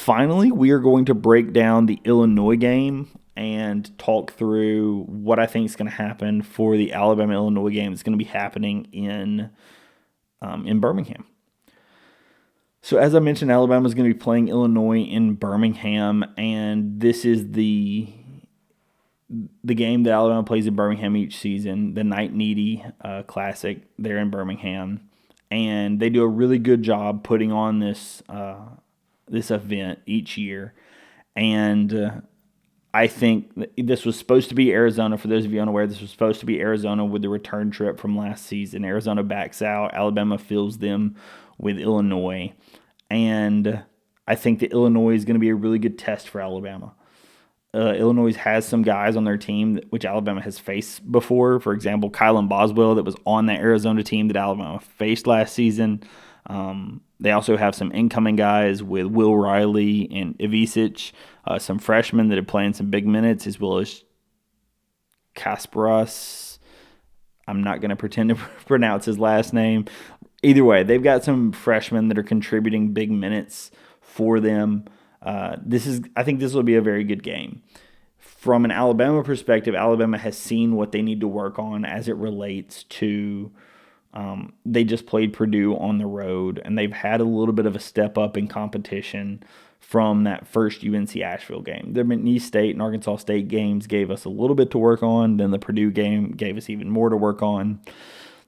finally, we are going to break down the Illinois game and talk through what I think is going to happen for the Alabama-Illinois game that's going to be happening in Birmingham. So as I mentioned, Alabama is going to be playing Illinois in Birmingham, and this is the game that Alabama plays in Birmingham each season, the Night Nittany Classic there in Birmingham. And they do a really good job putting on this event each year. And I think this was supposed to be Arizona. For those of you unaware, this was supposed to be Arizona with the return trip from last season. Arizona backs out. Alabama fills them with Illinois. And I think that Illinois is going to be a really good test for Alabama. Illinois has some guys on their team which Alabama has faced before. For example, Kylan Boswell that was on that Arizona team that Alabama faced last season. They also have some incoming guys with Will Riley and Ivisic, some freshmen that are playing some big minutes, as well as Kasparas. I'm not going to pretend to pronounce his last name. Either way, they've got some freshmen that are contributing big minutes for them. I think this will be a very good game. From an Alabama perspective, Alabama has seen what they need to work on as it relates to they just played Purdue on the road, and they've had a little bit of a step up in competition from that first UNC Asheville game. The McNeese State and Arkansas State games gave us a little bit to work on. Then the Purdue game gave us even more to work on.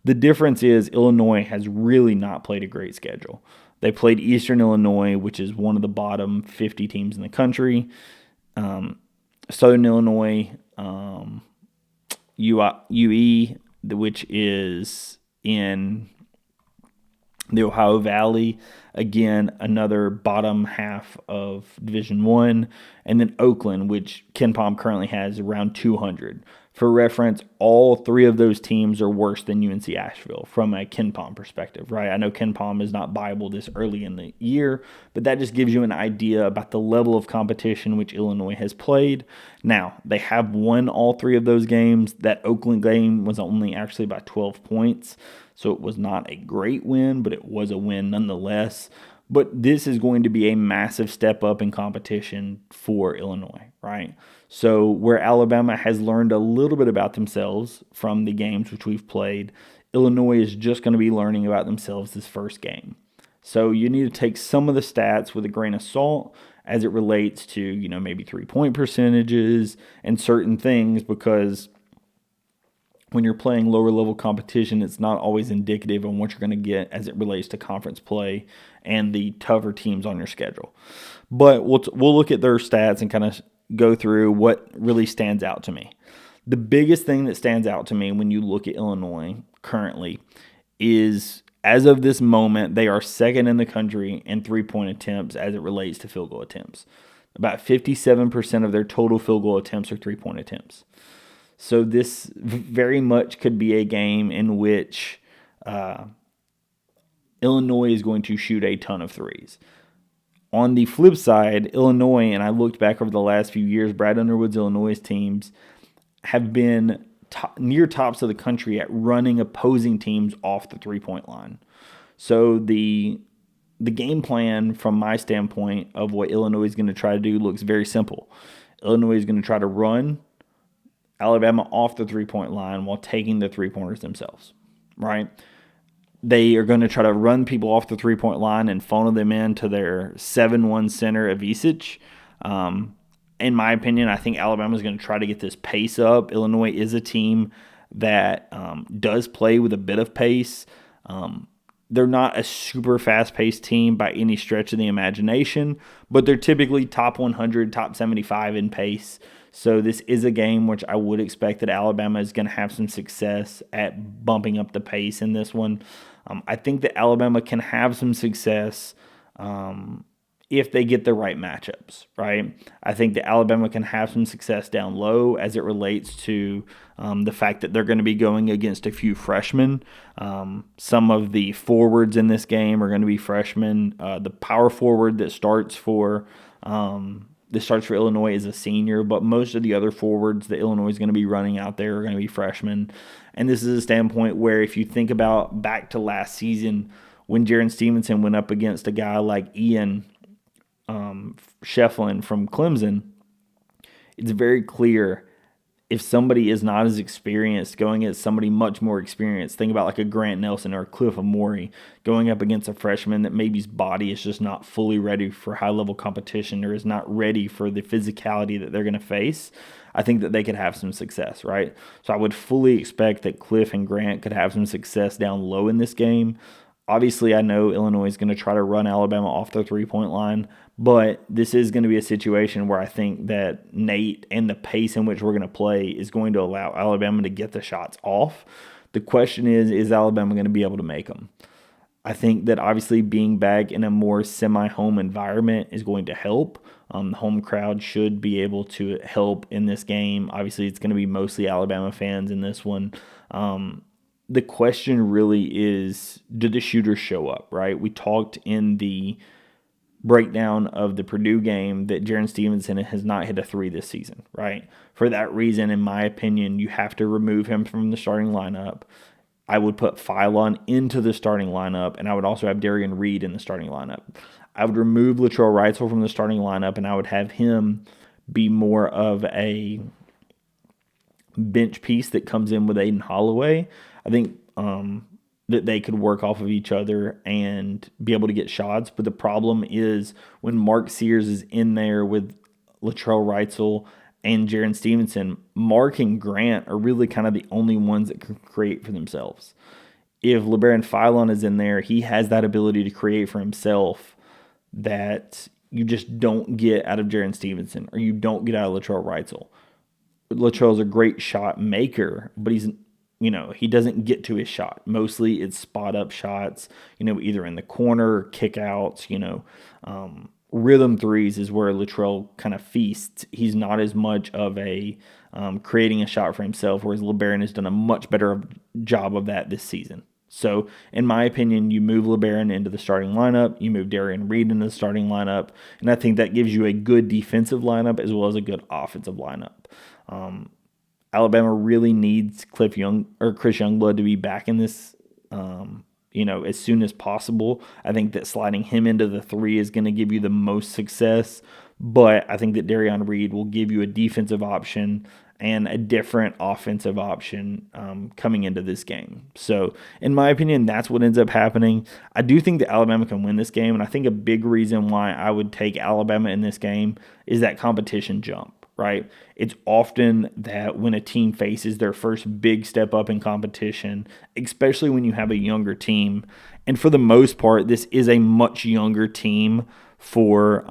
The difference is Illinois has really not played a great schedule. They played Eastern Illinois, which is one of the bottom 50 teams in the country. Southern Illinois, UE, which is in the Ohio Valley, again, another bottom half of Division I, and then Oakland, which KenPom currently has around 200. For reference, all three of those teams are worse than UNC Asheville from a KenPom perspective, right? I know KenPom is not viable this early in the year, but that just gives you an idea about the level of competition which Illinois has played. Now, they have won all three of those games. That Oakland game was only actually by 12 points, so it was not a great win, but it was a win nonetheless. But this is going to be a massive step up in competition for Illinois, right? So where Alabama has learned a little bit about themselves from the games which we've played, Illinois is just going to be learning about themselves this first game. So you need to take some of the stats with a grain of salt as it relates to, maybe 3-point percentages and certain things, because when you're playing lower level competition, it's not always indicative of what you're going to get as it relates to conference play and the tougher teams on your schedule. But we'll look at their stats and kind of go through what really stands out to me. The biggest thing that stands out to me when you look at Illinois currently is, as of this moment, they are second in the country in 3-point attempts as it relates to field goal attempts. About 57% of their total field goal attempts are 3-point attempts. So this very much could be a game in which Illinois is going to shoot a ton of threes. On the flip side, Illinois, and I looked back over the last few years, Brad Underwood's Illinois teams have been near tops of the country at running opposing teams off the 3-point line. So the game plan from my standpoint of what Illinois is going to try to do looks very simple. Illinois is going to try to run Alabama off the 3-point line while taking the 3-pointers themselves, right? They are going to try to run people off the 3-point line and funnel them into their 7-1 center, Ivisic. In my opinion, I think Alabama is going to try to get this pace up. Illinois is a team that does play with a bit of pace. They're not a super fast-paced team by any stretch of the imagination, but they're typically top 100, top 75 in pace. So this is a game which I would expect that Alabama is going to have some success at bumping up the pace in this one. I think that Alabama can have some success if they get the right matchups, right? I think that Alabama can have some success down low as it relates to the fact that they're going to be going against a few freshmen. Some of the forwards in this game are going to be freshmen. The power forward that starts for Illinois is a senior, but most of the other forwards that Illinois is going to be running out there are going to be freshmen. And this is a standpoint where if you think about back to last season when Jaron Stevenson went up against a guy like Ian Shefflin from Clemson, it's very clear if somebody is not as experienced going against somebody much more experienced, think about like a Grant Nelson or a Cliff Amori going up against a freshman that maybe his body is just not fully ready for high level competition or is not ready for the physicality that they're going to face. I think that they could have some success, right? So I would fully expect that Cliff and Grant could have some success down low in this game. Obviously, I know Illinois is going to try to run Alabama off the 3-point line, but this is going to be a situation where I think that Nate and the pace in which we're going to play is going to allow Alabama to get the shots off. The question is Alabama going to be able to make them? I think that obviously being back in a more semi-home environment is going to help. The home crowd should be able to help in this game. Obviously, it's going to be mostly Alabama fans in this one. The question really is, do the shooters show up, right? We talked in the breakdown of the Purdue game that Jaren Stevenson has not hit a three this season, right? For that reason, in my opinion, you have to remove him from the starting lineup. I would put Philon into the starting lineup, and I would also have Darian Reed in the starting lineup. I would remove Latrell Wrightsville from the starting lineup, and I would have him be more of a bench piece that comes in with Aiden Holloway. I think that they could work off of each other and be able to get shots. But the problem is when Mark Sears is in there with Latrell Wrightsville and Jaren Stevenson, Mark and Grant are really kind of the only ones that can create for themselves. If LeBaron Philon is in there, he has that ability to create for himself that you just don't get out of Jaren Stevenson or you don't get out of Latrell Wrightsville. Latrell's a great shot maker, but he doesn't get to his shot. Mostly it's spot up shots, either in the corner, kick outs, rhythm threes is where Latrell kind of feasts. He's not as much of a creating a shot for himself, whereas LeBaron has done a much better job of that this season. So, in my opinion, you move LeBaron into the starting lineup, you move Darian Reed into the starting lineup, and I think that gives you a good defensive lineup as well as a good offensive lineup. Alabama really needs Chris Youngblood to be back in this, as soon as possible. I think that sliding him into the three is going to give you the most success, but I think that Darian Reed will give you a defensive option and a different offensive option coming into this game. So, in my opinion, that's what ends up happening. I do think that Alabama can win this game, and I think a big reason why I would take Alabama in this game is that competition jump. Right? It's often that when a team faces their first big step up in competition, especially when you have a younger team, and for the most part, this is a much younger team for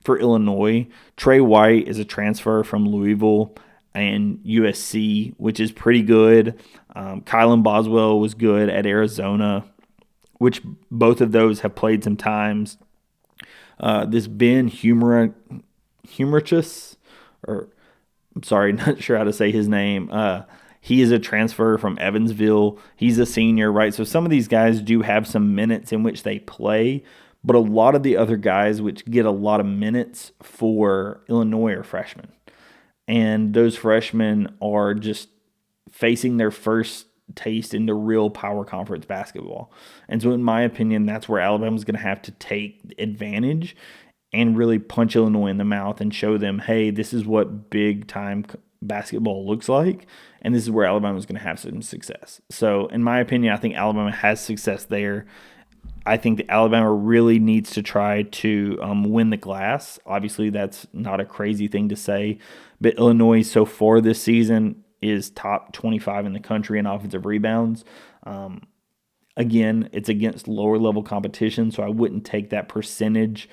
Illinois. Trey White is a transfer from Louisville and USC, which is pretty good. Kylan Boswell was good at Arizona, which both of those have played some times. This Ben Humorichus, or I'm sorry, not sure how to say his name. He is a transfer from Evansville. He's a senior, right? So some of these guys do have some minutes in which they play, but a lot of the other guys which get a lot of minutes for Illinois are freshmen. And those freshmen are just facing their first taste into real power conference basketball. And so in my opinion, that's where Alabama's going to have to take advantage and really punch Illinois in the mouth and show them, hey, this is what big-time basketball looks like, and this is where Alabama's going to have some success. So, in my opinion, I think Alabama has success there. I think that Alabama really needs to try to win the glass. Obviously, that's not a crazy thing to say, but Illinois so far this season is top 25 in the country in offensive rebounds. Again, it's against lower-level competition, so I wouldn't take that percentage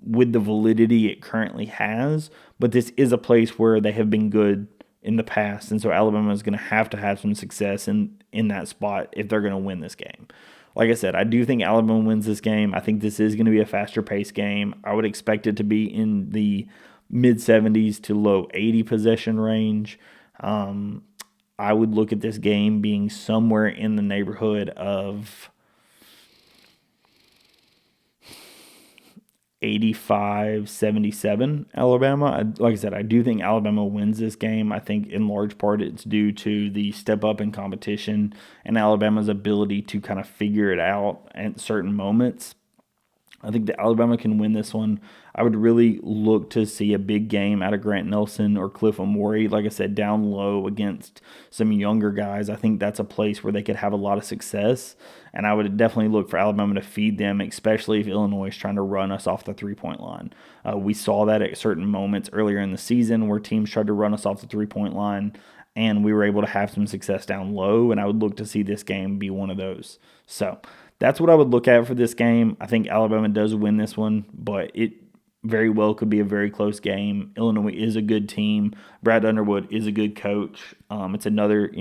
with the validity it currently has, but this is a place where they have been good in the past, and so Alabama is going to have some success in that spot if they're going to win this game. Like I said, I do think Alabama wins this game. I think this is going to be a faster paced game. I would expect it to be in the mid-70s to low 80 possession range. I would look at this game being somewhere in the neighborhood of 85-77 Alabama. Like I said, I do think Alabama wins this game. I think in large part it's due to the step up in competition and Alabama's ability to kind of figure it out at certain moments. I think that Alabama can win this one. I would really look to see a big game out of Grant Nelson or Cliff Omori. Like I said, down low against some younger guys. I think that's a place where they could have a lot of success. And I would definitely look for Alabama to feed them, especially if Illinois is trying to run us off the 3-point line. We saw that at certain moments earlier in the season where teams tried to run us off the 3-point line, and we were able to have some success down low. And I would look to see this game be one of those. So that's what I would look at for this game. I think Alabama does win this one, but it very well could be a very close game. Illinois is a good team. Brad Underwood is a good coach. It's another,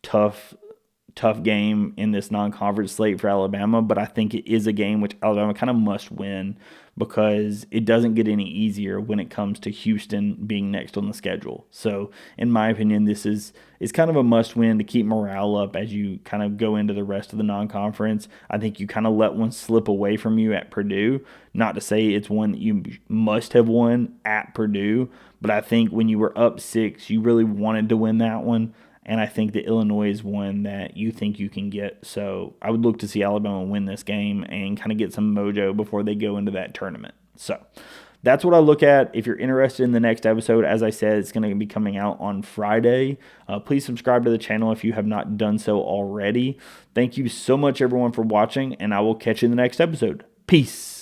tough game in this non-conference slate for Alabama, but I think it is a game which Alabama kind of must win because it doesn't get any easier when it comes to Houston being next on the schedule. So, in my opinion, this is kind of a must-win to keep morale up as you kind of go into the rest of the non-conference. I think you kind of let one slip away from you at Purdue. Not to say it's one that you must have won at Purdue, but I think when you were up 6, you really wanted to win that one. And I think that Illinois is one that you think you can get. So I would look to see Alabama win this game and kind of get some mojo before they go into that tournament. So that's what I look at. If you're interested in the next episode, as I said, it's going to be coming out on Friday. Please subscribe to the channel if you have not done so already. Thank you so much, everyone, for watching, and I will catch you in the next episode. Peace.